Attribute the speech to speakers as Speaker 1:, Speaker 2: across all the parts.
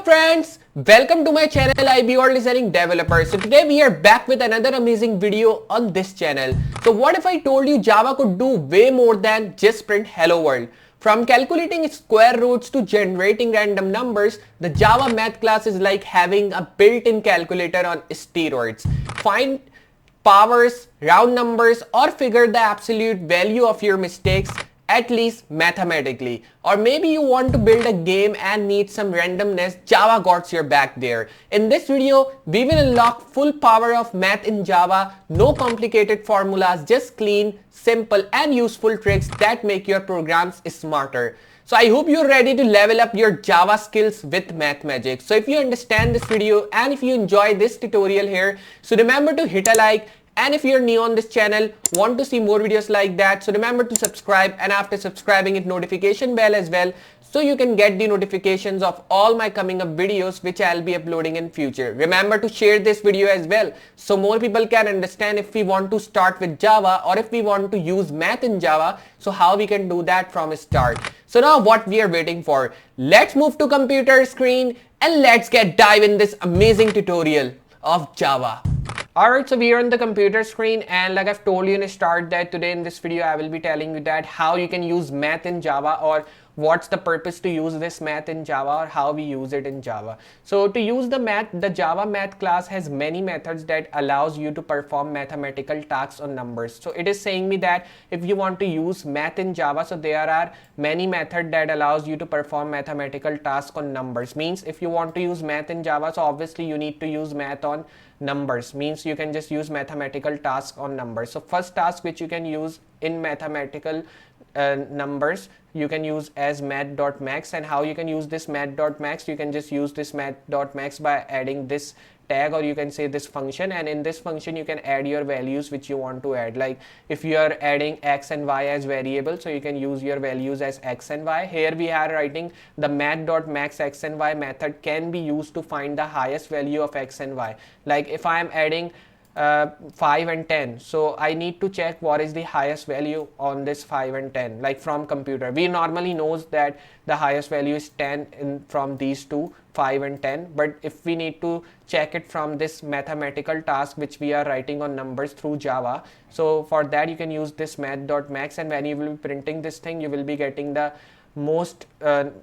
Speaker 1: friends, welcome to my channel Iballdesigningdeveloper. So today we are back with another amazing video on this channel. So what if I told you Java could do way more than just print hello world? From calculating square roots to generating random numbers, the Java math class is like having a built-in calculator on steroids. Find powers, round numbers, or figure the absolute value of your mistakes, at least mathematically. Or maybe you want to build a game and need some randomness, Java got your back there. In this video, we will unlock full power of math in Java, no complicated formulas, just clean, simple and useful tricks that make your programs smarter. So I hope you're ready to level up your Java skills with math magic. So if you understand this video and if you enjoy this tutorial here, so remember to hit a like. And if you're new on this channel, want to see more videos like that, so remember to subscribe, and after subscribing hit notification bell as well, so you can get the notifications of all my coming up videos which I'll be uploading in future. Remember to share this video as well, so more people can understand if we want to start with Java or if we want to use math in Java, so how we can do that from start. So now what we are waiting for, let's move to computer screen and let's get dive in this amazing tutorial of Java. Alright, so we are on the computer screen, and like I've told you in the start that today in this video I will be telling you that how you can use math in Java, or what's the purpose to use this math in Java, or how we use it in Java. So to use the math, the Java math class has many methods that allows you to perform mathematical tasks on numbers. So it is saying me that if you want to use math in Java, so there are many methods that allows you to perform mathematical tasks on numbers. Means if you want to use math in Java, so obviously you need to use math on numbers, means you can just use mathematical task on numbers. So first task which you can use in mathematical numbers, you can use as math.max. And how you can use this math.max, you can just use this math.max by adding this tag, or you can say this function, and in this function you can add your values which you want to add. Like if you are adding x and y as variables, so you can use your values as x and y. Here we are writing the math.max x and y method can be used to find the highest value of x and y. Like if I am adding 5 and 10, so I need to check what is the highest value on this 5 and 10. Like from computer, we normally knows that the highest value is 10 from these two, 5 and 10, but if we need to check it from this mathematical task which we are writing on numbers through Java, so for that you can use this math.max, and when you will be printing this thing, you will be getting the most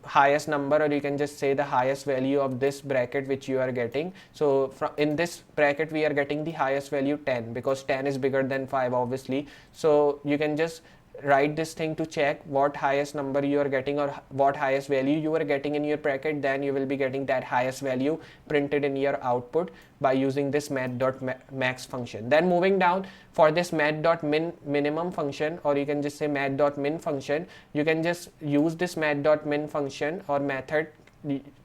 Speaker 1: highest number, or you can just say the highest value of this bracket which you are getting. So in this bracket we are getting the highest value 10, because 10 is bigger than 5 obviously. So you can just write this thing to check what highest number you are getting, or what highest value you are getting in your bracket. Then you will be getting that highest value printed in your output by using this math.max function. Then moving down, for this math.minimum function, or you can just say math.min function, you can just use this math.min function or method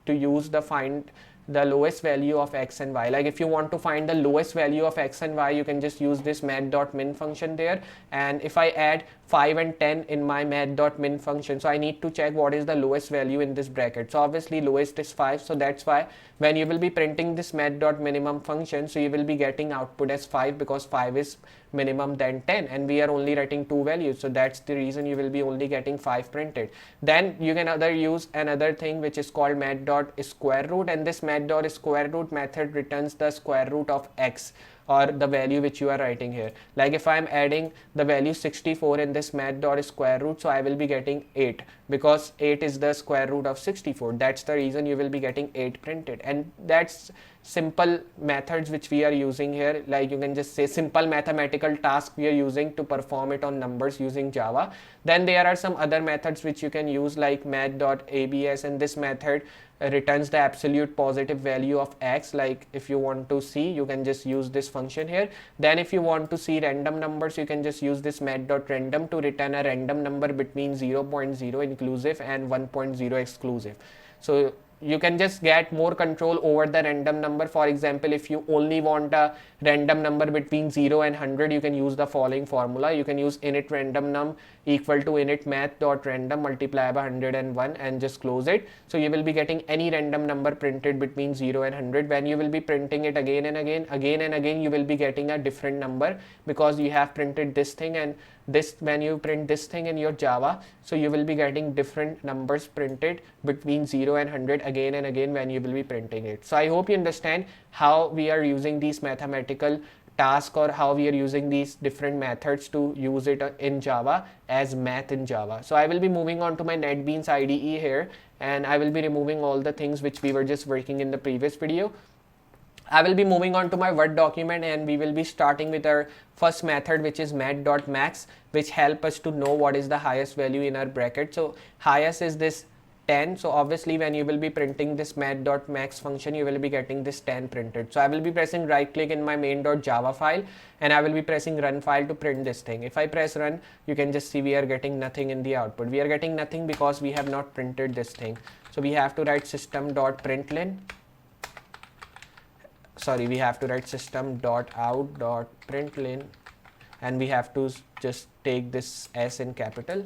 Speaker 1: to use the find the lowest value of x and y. Like if you want to find the lowest value of x and y, you can just use this math.min function there. And if I add 5 and 10 in my math.min function, so I need to check what is the lowest value in this bracket. So obviously lowest is 5, so that's why when you will be printing this math.minimum function, so you will be getting output as 5, because 5 is minimum than 10, and we are only writing two values, so that's the reason you will be only getting 5 printed. Then you can use another thing which is called math.square root, and this math.square root method returns the square root of x, or the value which you are writing here. Like if I am adding the value 64 in this math.square root, so I will be getting 8, because 8 is the square root of 64. That's the reason you will be getting 8 printed. And that's simple methods which we are using here. Like you can just say simple mathematical task we are using to perform it on numbers using Java. Then there are some other methods which you can use, like math.abs, and this method returns the absolute positive value of x. Like if you want to see, you can just use this function here. Then if you want to see random numbers, you can just use this math.random to return a random number between 0.0 inclusive and 1.0 exclusive. So you can just get more control over the random number. For example, if you only want a random number between 0 and 100, you can use the following formula. You can use init random num equal to init math.random multiply by 101 and just close it. So you will be getting any random number printed between 0 and 100. When you will be printing it again and again, you will be getting a different number because you have printed this thing and this. When you print this thing in your Java, so you will be getting different numbers printed between 0 and 100 again and again when you will be printing it. So I hope you understand how we are using these mathematical task or how we are using these different methods to use it in Java as math in Java. So I will be moving on to my NetBeans IDE here, and I will be removing all the things which we were just working in the previous video. I will be moving on to my Word document, and we will be starting with our first method, which is math.max, which help us to know what is the highest value in our bracket. So highest is this 10. So obviously when you will be printing this math.max function, you will be getting this 10 printed. So I will be pressing right click in my main.java file, and I will be pressing run file to print this thing. If I press run, you can just see we are getting nothing in the output. We are getting nothing because we have not printed this thing. So we have to write system.println. Sorry, we have to write system.out.println, and we have to just take this S in capital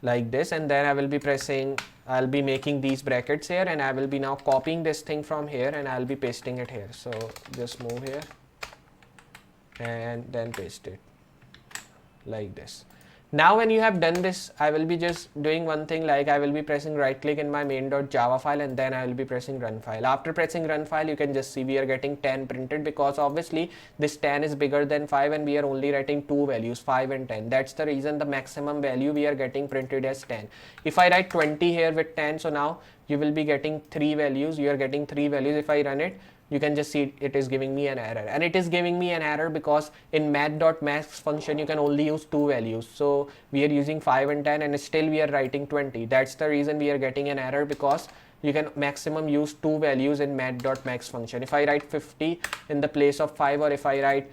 Speaker 1: like this, and then I will be pressing, I'll be making these brackets here, and I will be now copying this thing from here and I'll be pasting it here. So just move here and then paste it like this. Now when you have done this, I will be just doing one thing, like I will be pressing right click in my main.java file, and then I will be pressing run file. After pressing run file, you can just see we are getting 10 printed because obviously this 10 is bigger than 5 and we are only writing two values, 5 and 10. That's the reason the maximum value we are getting printed as 10. If I write 20 here with 10, so now you will be getting three values. You are getting three values. If I run it, you can just see it is giving me an error, and it is giving me an error because in math.max function you can only use two values. So we are using 5 and 10 and still we are writing 20. That's the reason we are getting an error, because you can maximum use two values in math.max function. If I write 50 in the place of 5, or if I write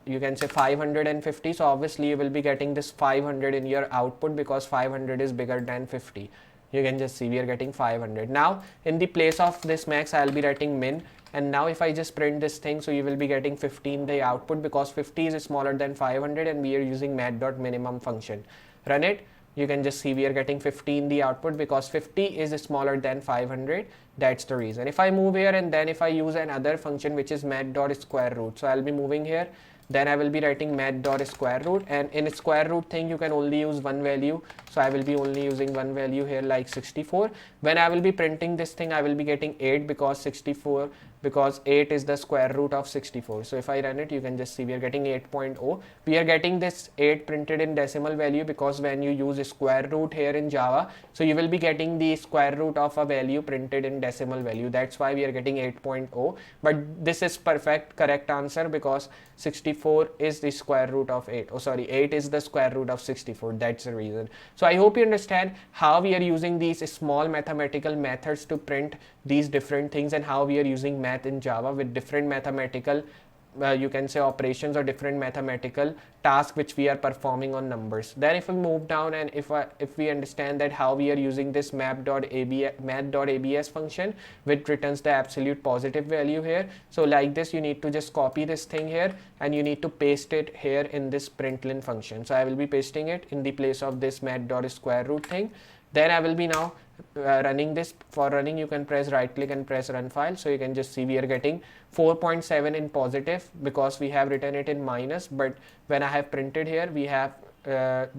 Speaker 1: you can say 550, so obviously you will be getting this 500 in your output because 500 is bigger than 50. You can just see we are getting 500. Now in the place of this max, I'll be writing min, and now if I just print this thing, so you will be getting 50 in the output because 50 is smaller than 500 and we are using math.minimum function. Run it, you can just see we are getting 50 in the output because 50 is smaller than 500. That's the reason. If I move here and then if I use another function which is math.square root, so I'll be moving here, then I will be writing math.square root, and in square root thing you can only use one value, so I will be only using one value here, like 64. When I will be printing this thing, I will be getting 8 because 64, because 8 is the square root of 64. So if I run it, you can just see we are getting 8.0. We are getting this 8 printed in decimal value because when you use a square root here in Java, so you will be getting the square root of a value printed in decimal value. That's why we are getting 8.0. But this is correct answer because 64 is the square root of 8. Oh sorry, 8 is the square root of 64. That's the reason. So I hope you understand how we are using these small mathematical methods to print these different things, and how we are using math in Java with different mathematical you can say operations or different mathematical tasks which we are performing on numbers. Then if we move down and if we understand that how we are using this math.abs function which returns the absolute positive value here. So like this, you need to just copy this thing here and you need to paste it here in this println function. So I will be pasting it in the place of this math.square root thing. Then I will be now running this. For running, you can press right click and press run file. So you can just see we are getting 4.7 in positive because we have written it in minus, but when I have printed here, we have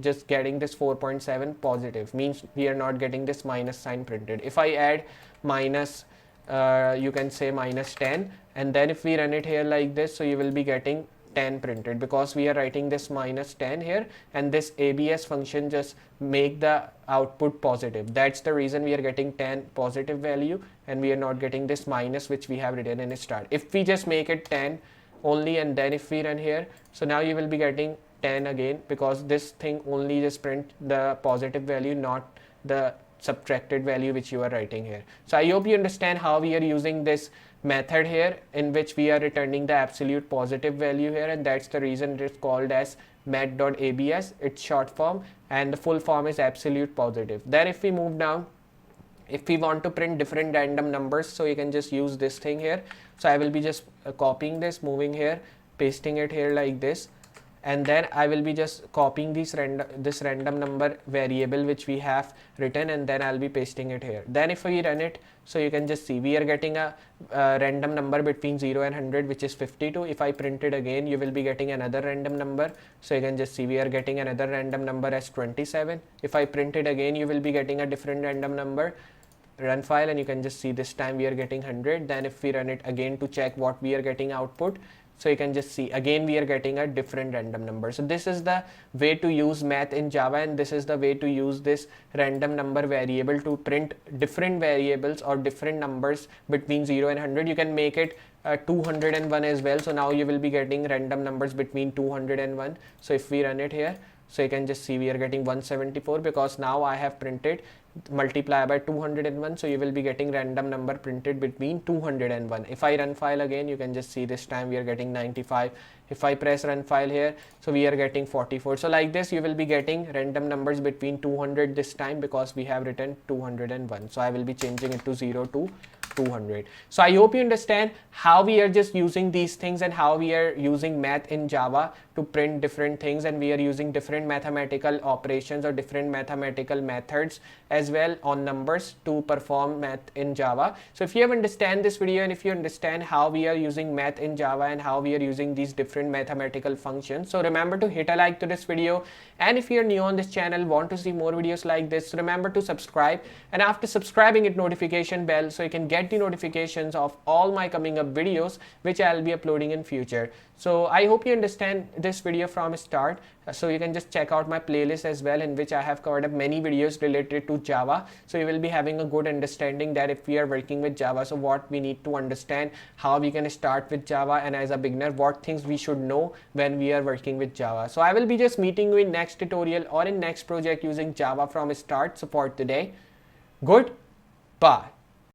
Speaker 1: just getting this 4.7 positive, means we are not getting this minus sign printed. If I add minus you can say minus 10, and then if we run it here like this, so you will be getting 10 printed because we are writing this minus 10 here, and this abs function just make the output positive. That's the reason we are getting 10 positive value and we are not getting this minus which we have written in start. If we just make it 10 only, and then if we run here, so now you will be getting 10 again because this thing only just print the positive value, not the subtracted value which you are writing here. So I hope you understand how we are using this method here in which we are returning the absolute positive value here, and that's the reason it is called as math.abs. It's short form and the full form is absolute positive. Then if we move down, if we want to print different random numbers, so you can just use this thing here. So I will be just copying this, moving here, pasting it here like this, and then I will be just copying this random number variable which we have written, and then I'll be pasting it here. Then if we run it, so you can just see we are getting a random number between 0 and 100, which is 52. If I print it again, you will be getting another random number. So you can just see we are getting another random number as 27. If I print it again, you will be getting a different random number. Run file, and you can just see this time we are getting 100. Then if we run it again to check what we are getting output, so you can just see again we are getting a different random number. So this is the way to use math in Java, and this is the way to use this random number variable to print different variables or different numbers between 0 and 100. You can make it 201 as well. So now you will be getting random numbers between 201. So if we run it here, so you can just see we are getting 174, because now I have printed multiply by 201. So you will be getting random number printed between 201. If I run file again, you can just see this time we are getting 95. If I press run file here, so we are getting 44. So like this you will be getting random numbers between 200 this time, because we have written 201. So I will be changing it to 0 to 200. So I hope you understand how we are just using these things and how we are using math in Java to print different things, and we are using different mathematical operations or different mathematical methods as well on numbers to perform math in Java. So if you have understand this video, and if you understand how we are using math in Java and how we are using these different mathematical functions, so remember to hit a like to this video. And if you are new on this channel, want to see more videos like this, so remember to subscribe, and after subscribing, hit notification bell so you can get the notifications of all my coming up videos which I'll be uploading in future. So I hope you understand this video from start. So you can just check out my playlist as well, in which I have covered up many videos related to Java. So you will be having a good understanding that if we are working with Java, so what we need to understand, how we can start with Java, and as a beginner, what things we should know when we are working with Java. So I will be just meeting you in next tutorial or in next project using Java from start. So for today, goodbye.